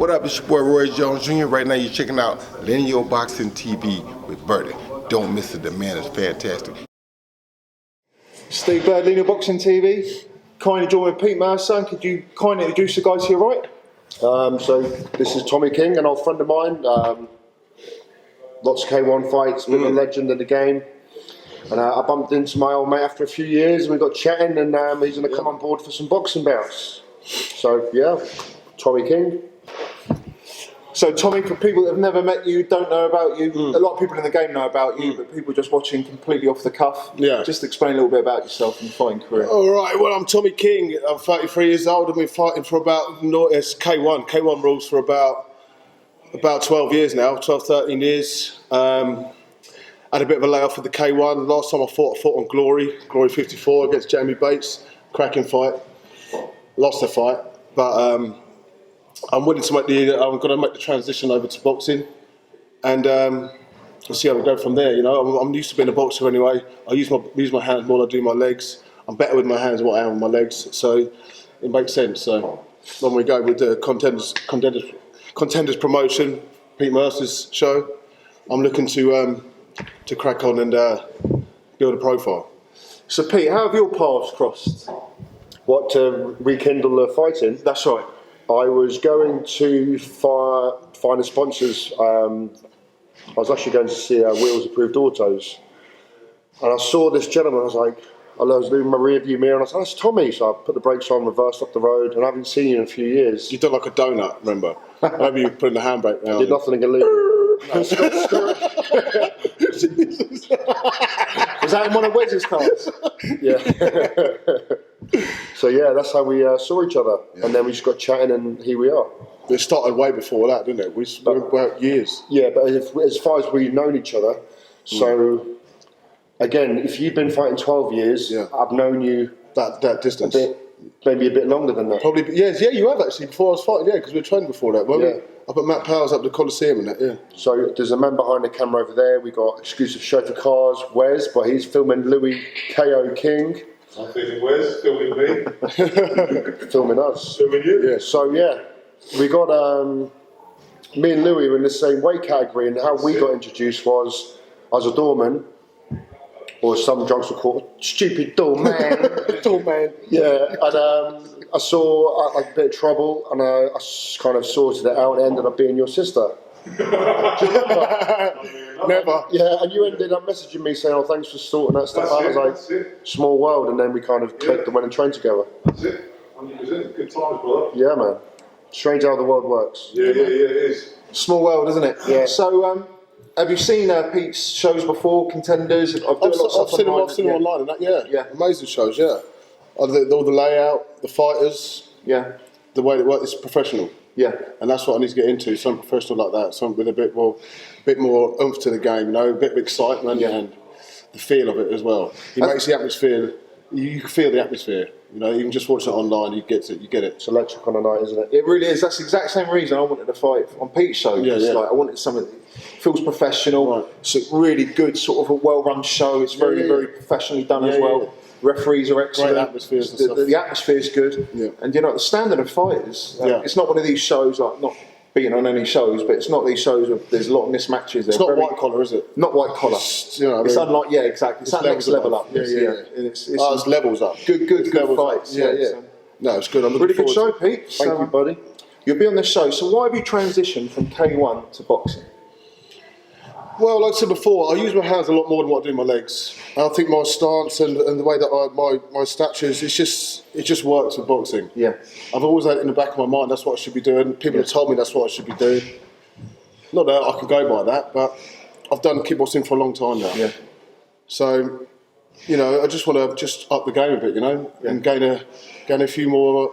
What up, it's your boy Roy Jones Jr. Right now you're checking out LinealBoxing TV with Bertie. Don't miss it, the man is fantastic. Steve Bird, LinealBoxing TV. Kindly join with Pete Mercer. Could you kindly introduce the guy to your right? So this is Tommy King, an old friend of mine. Lots of K1 fights, been a legend in the game. And I bumped into my old mate after a few years and we got chatting, and he's going to come on board for some boxing bouts. So yeah, Tommy King. So Tommy, for people that have never met you, don't know about you, a lot of people in the game know about you, but people just watching completely off the cuff. Yeah. Just explain a little bit about yourself and your fighting career. All right, well, I'm Tommy King. I'm 33 years old. I've been fighting for it's K1 rules for about 12 years now, 12, 13 years. Had a bit of a layoff with the K1. Last time I fought on Glory 54 against Jamie Bates. Cracking fight. Lost the fight, but I'm willing to I'm going to make the transition over to boxing, and we'll see how we go from there. You know, I'm used to being a boxer anyway. I use my hands more than I do my legs. I'm better with my hands than what I am with my legs, so it makes sense. So when we go with the Contenders promotion, Pete Mercer's show, I'm looking to crack on and build a profile. So Pete, how have your paths crossed? What, to rekindle the fighting? That's right. I was going to find the sponsors. I was actually going to see Wheels Approved Autos, and I saw this gentleman. I was doing my rear view mirror, and I was like, "That's Tommy." So I put the brakes on, reversed up the road, and I haven't seen you in a few years. You done like a donut, remember? Maybe you put in the handbrake now. Did nothing illegal. Was that in one of Wes's cars? Yeah. So yeah, that's how we saw each other, and then we just got chatting, and here we are. It started way before that, didn't it? We went years. Yeah, but as far as we've known each other, so again, if you've been fighting 12 years, I've known you that distance, maybe a bit longer than that. Probably, yes, yeah, you have actually. Before I was fighting, because we were training before that, weren't we? Up at Matt Powers up the Coliseum and that, yeah. So there's a man behind the camera over there. We got exclusive show for cars, Wes, but he's filming Louis KO King. I'm filming Wes, filming me. Filming us. Filming you. Yeah. So yeah, we got me and Louis were in the same weight category, and how we got introduced was as a doorman, or some drunks would call it, stupid doorman. Doorman. Yeah, and I saw a bit of trouble, and I kind of sorted it out, and it ended up being your sister. Never. Yeah, and you ended up messaging me saying, "Oh, thanks for sorting that stuff out." I was like, "Small world," and then we kind of clicked and went and trained together. That's it. 100%. Good times, brother. Yeah, man. Strange how the world works. Yeah, it is. Small world, isn't it? Yeah. So, have you seen Pete's shows before, Contenders? I've seen them online and that, yeah. Amazing shows, yeah. All the layout, the fighters, the way they work, it's professional. Yeah. And that's what I need to get into, something professional like that, something with a bit more oomph to the game, you know, a bit of excitement and the feel of it as well. He makes the atmosphere, you can feel the atmosphere, you know, even just watching it online, you get it. It's electric on a night, isn't it? It really is. That's the exact same reason I wanted to fight on Pete's show. Like, I wanted something that feels professional. It's a really good, sort of a well-run show. It's very, very professionally done as well. Yeah. Referees are excellent. Great atmospheres and stuff. The atmosphere is good. Yeah. And you know, the standard of fighters, it's not one of these shows, like, not being on any shows, but it's not these shows where there's a lot of mismatches. It's not white collar, is it? Not white collar. You know, it's unlike, exactly. It's that next level up. It's levels up. Good fights. Yeah. No, it's good. I'm looking really good show, Pete. Thank you, buddy. You'll be on the show. So why have you transitioned from K1 to boxing? Well, like I said before, I use my hands a lot more than what I do my legs. I think my stance and the way that my statures, it just works with boxing. Yeah. I've always had it in the back of my mind, that's what I should be doing. People have told me that's what I should be doing. Not that I can go by that, but I've done kickboxing for a long time now. Yeah. So, you know, I just want to just up the game a bit, you know, and gain a few more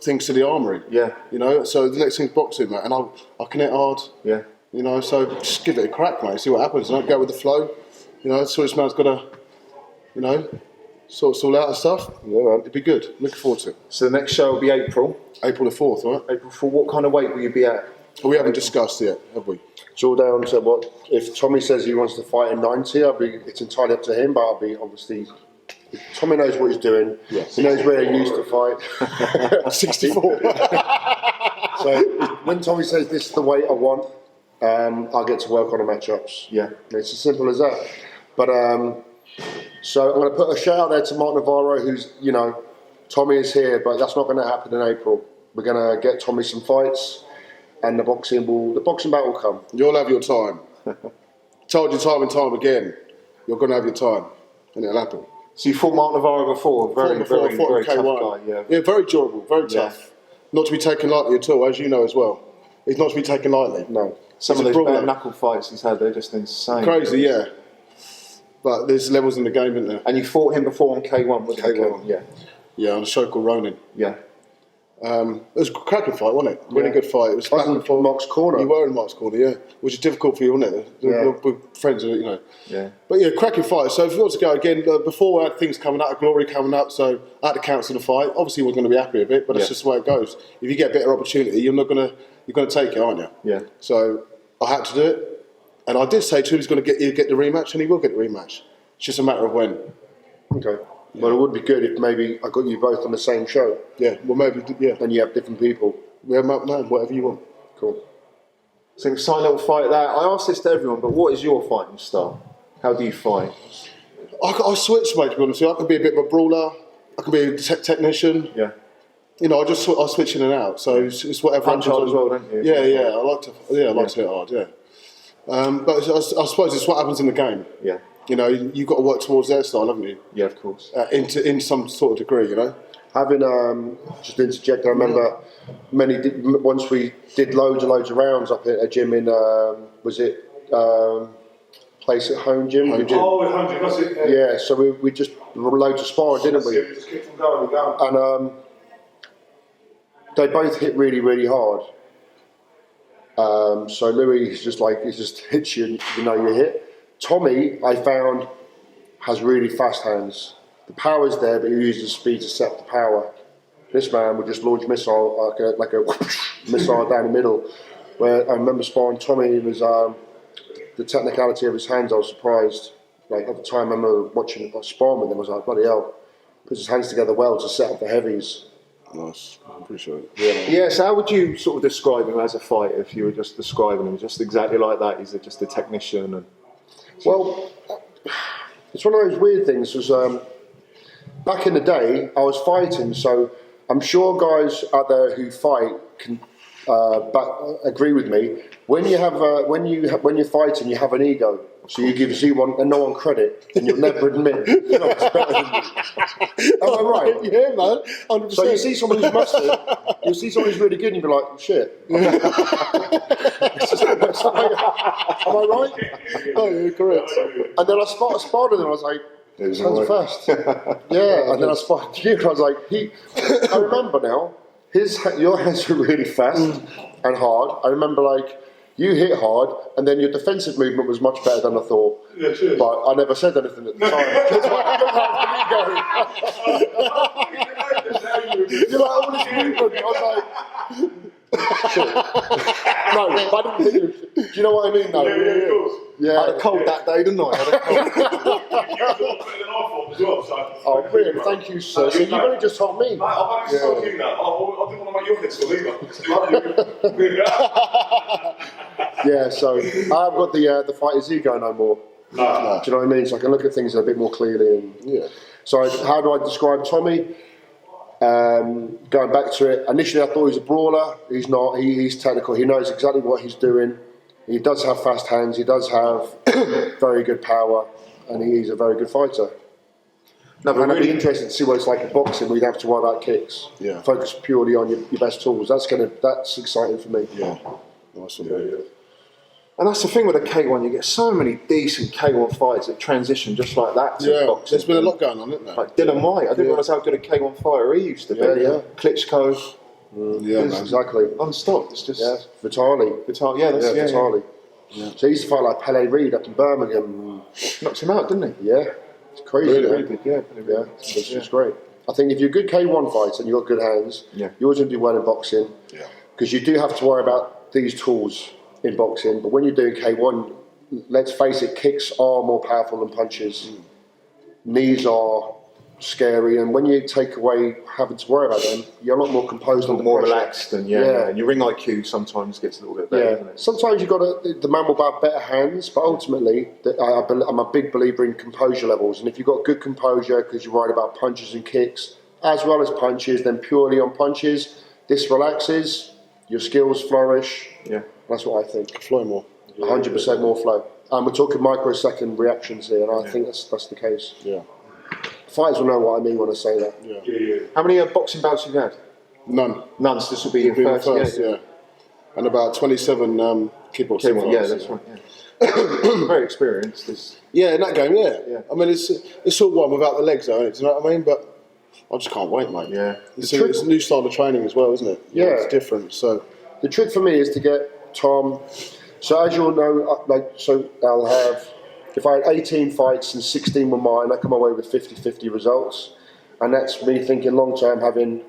things to the armoury. Yeah. You know, so the next thing's boxing, mate, and I can hit hard. Yeah. You know, so just give it a crack, mate. See what happens. And go with the flow. You know, so this man's got to, you know, sort us all out and stuff. Yeah, man. It'd be good. Looking forward to it. So the next show will be April the 4th, right? April 4th. What kind of weight will you be at? Well, we haven't discussed yet, have we? It's all down to what if Tommy says he wants to fight in 90. It's entirely up to him, but I'll be obviously Tommy knows what he's doing. Yes. He knows where he used to fight. 64. So when Tommy says this is the weight I want, I get to work on the matchups. Yeah. It's as simple as that. But so I'm going to put a shout out there to Mark Navarro, who's, you know, Tommy is here, but that's not going to happen in April. We're going to get Tommy some fights, and the boxing battle will come. You'll have your time. Told you time and time again, you're going to have your time, and it'll happen. So you fought Mark Navarro before, very tough guy. Yeah, very durable, very tough. Not to be taken lightly at all, as you know as well. It's not to be taken lightly. No. Some He's of a those brawler. bare knuckle fights he's had, they're just insane. Crazy, yeah. But there's levels in the game, isn't there? And you fought him before on K1, wasn't it? K1. Yeah. Yeah, on a show called Ronin. Yeah. It was a cracking fight, wasn't it? Really good fight. It was I was in Mark's corner. You were in Mark's corner, yeah. Which is difficult for you, wasn't it? We're friends, you know. Yeah. But yeah, cracking fight. So if you want to go again, before I had things coming out, Glory coming up, so I had to cancel the fight. Obviously, we're going to be happy with it, but that's just the way it goes. If you get a better opportunity, you're going to take it, aren't you? Yeah. So I had to do it, and I did say to him, he's going to get the rematch, and he will get the rematch. It's just a matter of when. Okay. Well, it would be good if maybe I got you both on the same show. Yeah. Well, maybe. Yeah. Then you have different people. Yeah, man, whatever you want. Cool. So an exciting little fight there. I ask this to everyone, but what is your fighting style? How do you fight? I switch, mate. To be honest with you, I can be a bit of a brawler. I can be a technician. Yeah. You know, I switch in and out. So it's whatever. Punch hard as well, don't you? Yeah. I like to hit hard. Yeah. But I suppose it's what happens in the game. Yeah. You know, you've got to work towards their style, haven't you? Yeah, of course. In some sort of degree, you know. Having just to interject, I remember once we did loads of rounds up at a gym in was it Place at Home gym? We did, Oh, 100, that's it. yeah, so we just loads of sparring, didn't we? Just keep them going and going. And they both hit really, really hard. So Louis is just hits you, you know you hit. Tommy, I found, has really fast hands. The power's there, but he uses speed to set the power. This man would just launch missile like a missile down the middle. Where I remember sparring Tommy, it was the technicality of his hands. I was surprised. Like at the time, I remember watching sparring with him. I was like, bloody hell, puts his hands together well to set up the heavies. Nice, I appreciate it. Yeah, so how would you sort of describe him as a fighter if you were just describing him just exactly like that? He's just a technician and... Well, it's one of those weird things. Was back in the day, I was fighting, so I'm sure guys out there who fight can agree with me. When you have when you're fighting, you have an ego, so you give no one credit, and you'll never admit you're not better than me. Am I right? Yeah, man. 100%. So you see someone who's mustard, you see someone who's really good, and you'll be like, shit. Am I right? Oh, yeah, correct. And then I sparred with him, I was like, his hands are fast. Yeah, and then I sparred you, and I was like, I remember now, your hands were really fast and hard. I remember you hit hard, and then your defensive movement was much better than I thought. Yeah, cheers. But I never said anything at the time. You're like, all this movement. I was like, shit. No, I didn't think it. Do you know what I mean, though? Yeah, of course. Yeah. I had a cold that day, didn't I? I had a cold. You thought better than I thought as well, so. Oh, brilliant. Thank you, sir. So you've only just told me. Mate, I've only told you that. I didn't want to make your head swell either. Yeah, so I haven't got the fighter's ego no more. No. Do you know what I mean? So I can look at things a bit more clearly. And Yeah. so how do I describe Tommy? Going back to it, initially I thought he was a brawler. He's not. He's technical. He knows exactly what he's doing. He does have fast hands. He does have very good power, and he's a very good fighter. No, but And it'd be really, interesting to see what it's like in boxing, where you have to worry about kicks. Yeah. Focus purely on your best tools. That's exciting for me. Yeah. Nice one, mate. and that's the thing with the K1, you get so many decent K1 fighters that transition just like that to Yeah, boxing. there's been a lot going on, isn't there? Like Dylan White, I didn't realise how good a K1 fighter he used to be. Yeah. Klitschko, Yeah, man. Exactly. non-stop. It's just... Yeah. Vitali. Yeah, that's, yeah, Vitali. So he used to fight like Pele Reed up in Birmingham. Knocked him out, didn't he? Yeah, it's crazy. Really, man. really Yeah, Yeah, it's great. I think if you're a good K1 fighter and you've got good hands, Yeah. you're always going to do well in boxing. Yeah. Because you do have to worry about these tools in boxing. But when you're doing K1, let's face it, kicks are more powerful than punches. Knees are scary, and when you take away having to worry about them, you're a lot more composed and more pressure. relaxed, and and your ring IQ sometimes gets a little bit better. Doesn't it? Sometimes you've got the man will have better hands, but ultimately, I'm a big believer in composure levels. And if you've got good composure because you're worried about punches and kicks as well as punches, then purely on punches, this relaxes, your skills flourish. Yeah, that's what I think. Flow more. 100% more flow. And we're talking microsecond reactions here, and I think that's the case. Yeah. Fighters will know what I mean when I say that. Yeah. How many boxing bouts have you had? None. None. So this will be your first. Yeah. And about 27 kickboxing fights. Yeah, that's right. Yeah. Very experienced. Yeah, in that game, yeah. I mean, it's all one without the legs, though, isn't it? Do you know what I mean? But I just can't wait, mate. Yeah. It's a new style of training as well, isn't it? Yeah. It's different. So the trick for me is to get Tom. So as you'll know, I'll have. If I had 18 fights and 16 were mine, I come away with 50-50 results. And that's me thinking long term, having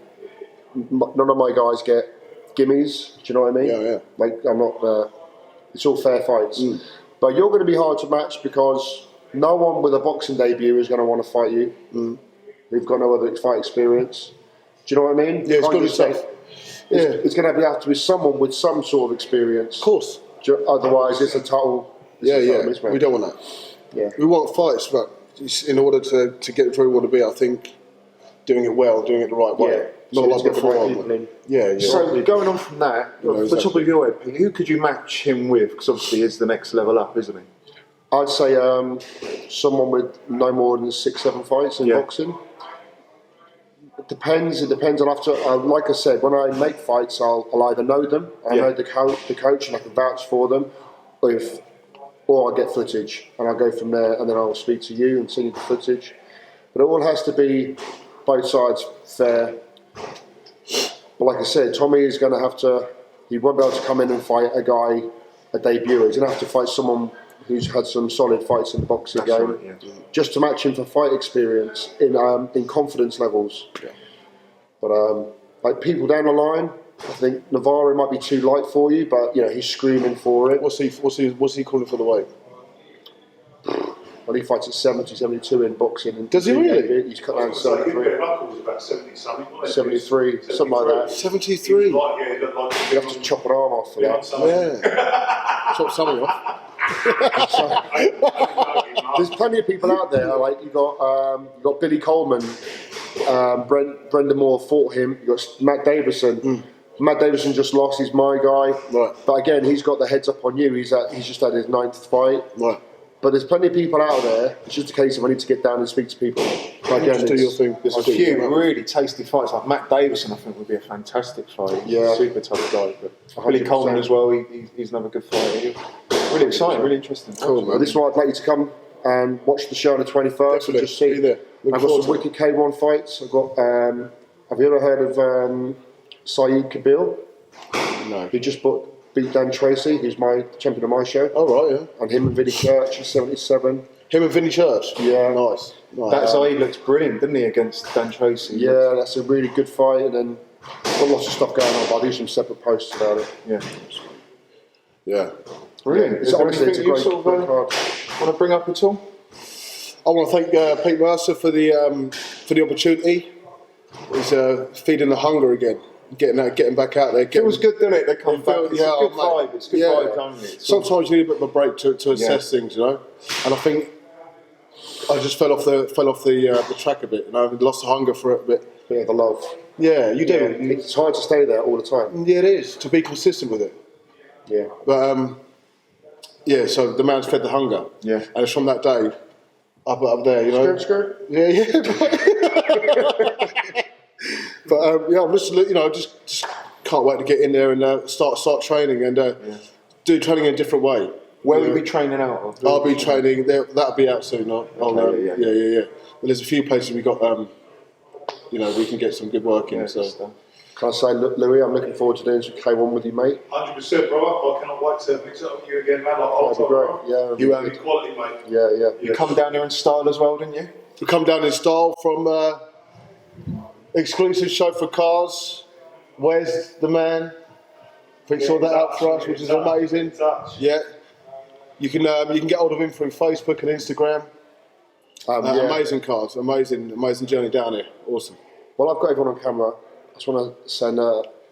none of my guys get gimmies. Do you know what I mean? Yeah. Like, I'm not, it's all fair fights. But you're going to be hard to match because no one with a boxing debut is going to want to fight you. They've got no other fight experience. Do you know what I mean? Yeah, it's got to be safe. It's going to have to be someone with some sort of experience. of course. Otherwise, it's a total. We don't want that. Yeah. We want fights, but in order to get where we want to be, I think doing it well, doing it the right way. Not like before. Yeah. So going on from that, off the top of your head, Pete, who could you match him with? Because obviously he's the next level up, isn't he? I'd say someone with no more than 6-7 fights in boxing. It depends. I'll have to. Like I said, when I make fights, I'll either know them, I know the coach, and I can vouch for them, or I get footage, and I'll go from there, and then I'll speak to you and send you the footage. But it all has to be both sides fair. But like I said, Tommy is going to have to. He won't be able to come in and fight a debut. He's going to have to fight someone who's had some solid fights in the boxing game, just to match him for fight experience in confidence levels. Yeah. But like people down the line, I think Navarro might be too light for you, but he's screaming for it. What's he calling for the weight? Well, he fights at 70, 72 in boxing. And does he really? He's cut down to 73. Knuckles about 70 something, wasn't it? 73, something like that. 73. He looked like You have to chop an arm off for that. Yeah. Chop something off. There's plenty of people out there. Like you got Billy Coleman, Brendan Moore fought him. You got Matt Davison. Matt Davison just lost. He's my guy. Right. But again, he's got the heads up on you. He's just had his 9th fight. Right. But there's plenty of people out there. It's just a case of I need to get down and speak to people. But again, Just do your thing. There's a few really tasty fights. Like Matt Davison, I think would be a fantastic fight. He's a super tough guy. But Billy Coleman as well. He's another good fighter. Really exciting. Really interesting. Cool, man. This is why I'd like you to come and watch the show on the 21st and just see. I've got some wicked K1 fights. I've got. Have you ever heard of Saeed Kabil? No. He just beat Dan Tracy, who's my champion of my show. Oh, right, yeah. And him and Vinny Church is 77. Him and Vinny Church? Yeah. Nice. That Saeed looks brilliant, didn't he, against Dan Tracy? Yeah, that's a really good fight. And then got lots of stuff going on, but I'll do some separate posts about it. Yeah. Brilliant. Is Honestly, it's a great card. Want to bring up at all? I want to thank Pete Mercer for the opportunity. He's feeding the hunger again. Getting back out there. It was good, didn't it? They come back. It's a good vibe. It's good vibe, don't it? Sometimes you need a bit of a break to assess things, And I think I just fell off the track a bit. Lost the hunger for it a bit. Bit of the love. Yeah, you do. It's hard to stay there all the time. Yeah, it is to be consistent with it. Yeah. But so the man's fed the hunger. Yeah. And it's from that day up there, Skirt. Yeah. But I'm just can't wait to get in there and start training and do training in a different way. Where will you be training out of? I'll be training there. That'll be out soon. Yeah. But there's a few places we got. We can get some good work in. So. Can I say, Louis, I'm looking forward to doing some K1 with you, mate. 100%, bro. I cannot wait to mix it up with you again, man. That'd be great. Yeah. You quality, mate. Yeah. You come down here in style as well, didn't you? We come down in style from exclusive show for cars. Where's the man? He sorted that out for us, which is amazing. Yeah. You can get hold of him through Facebook and Instagram. Amazing cards, amazing journey down here. Awesome. Well, I've got everyone on camera. I just want to send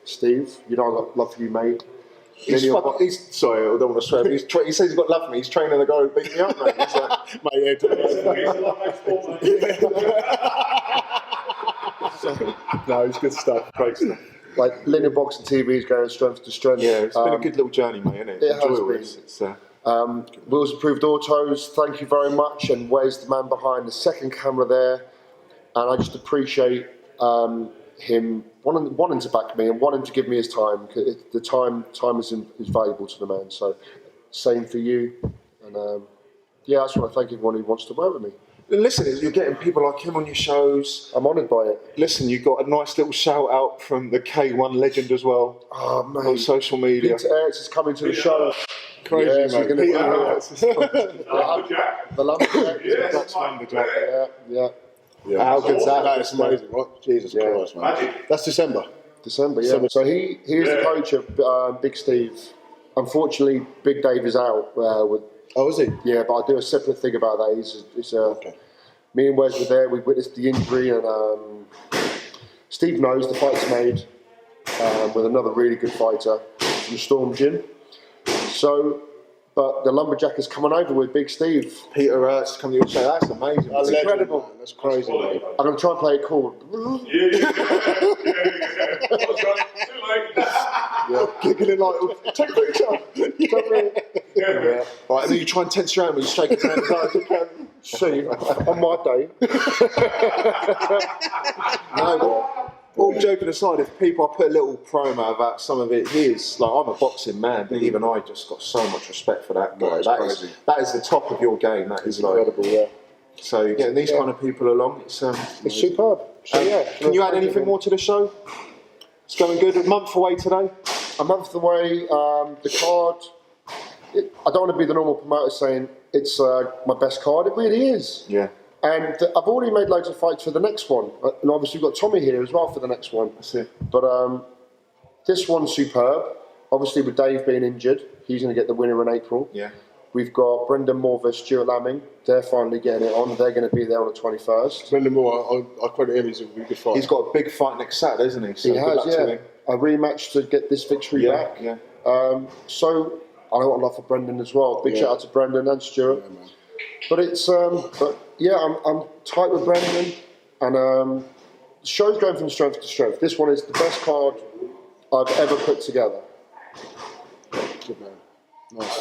Steve, you know I've got love for you, mate. He's sorry, I don't want to swear. But he says he's got love for me. He's training to go beat me up, mate. He's like, Mate, no, it's good stuff. Great stuff. Like LinealBoxing TV is going strength to strength. Yeah, it's been a good little journey, mate, isn't it? It has been. Will's Approved Autos, thank you very much. And Wes, the man behind the second camera there. And I just appreciate him wanting to back me and wanting to give me his time. The time is valuable to the man. So, same for you. And yeah, I just want to thank everyone who wants to work with me. Listen, you're getting people like him on your shows. I'm honoured by it. Listen, you got a nice little shout out from the K1 legend as well. Oh, mate. On social media. Peter Ertz is coming to the show. Crazy, yeah, mate. Peter Ertz. The Lumberjack. That's Lumberjack. Yeah. How good's that? That's amazing, right? Jesus Christ, man. That's December. December, yeah. So he's the coach of Big Steve. Unfortunately, Big Dave is out with. Oh, is he? Yeah, but I'll do a separate thing about that. Okay. Me and Wes were there. We witnessed the injury, and Steve knows the fight's made with another really good fighter from Storm Gym. So, but the Lumberjack is coming over with Big Steve. Peter Ertz coming to your show. That's amazing. That's incredible. Man. That's crazy, mate. I'm going to try and play it cool. Yeah, giggling like, take a picture. Yeah. Right, and then you try and tense your hand when you shake his hand as hard as you can. See, on my day. No, all joking aside, if people, I put a little promo about some of it, like, I'm a boxing man, but even I just got so much respect for that guy. That is the top of your game. That is incredible, yeah. So you're getting these kind of people along. It's superb. So, yeah. Can you add anything more to the show? It's going good. A month away today. A month away. The card. I don't want to be the normal promoter saying it's my best card. It really is. Yeah. And I've already made loads of fights for the next one. And obviously we've got Tommy here as well for the next one. That's it. But this one's superb. Obviously with Dave being injured, he's going to get the winner in April. Yeah. We've got Brendan Moore versus Stuart Lamming. They're finally getting it on. They're going to be there on the 21st. Brendan Moore, I credit him. He's a really good fighter. He's got a big fight next Saturday, isn't he? So he has, yeah. A rematch to get this victory back. Yeah. So I got a lot for Brendan as well. Big shout out to Brendan and Stuart. Yeah, man. But it's, I'm tight with Brendan, and the show's going from strength to strength. This one is the best card I've ever put together. Good man. Nice.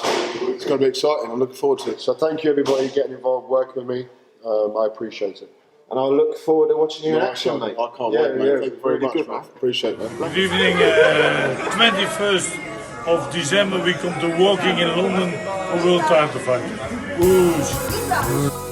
It's going to be exciting. I'm looking forward to it. So thank you everybody getting involved, working with me. I appreciate it. And I look forward to watching you in action, mate. I can't wait, mate. Thank you very much, man. Appreciate it, man. Good evening. 21st of December we come to walking in London for world title fight. Ooh.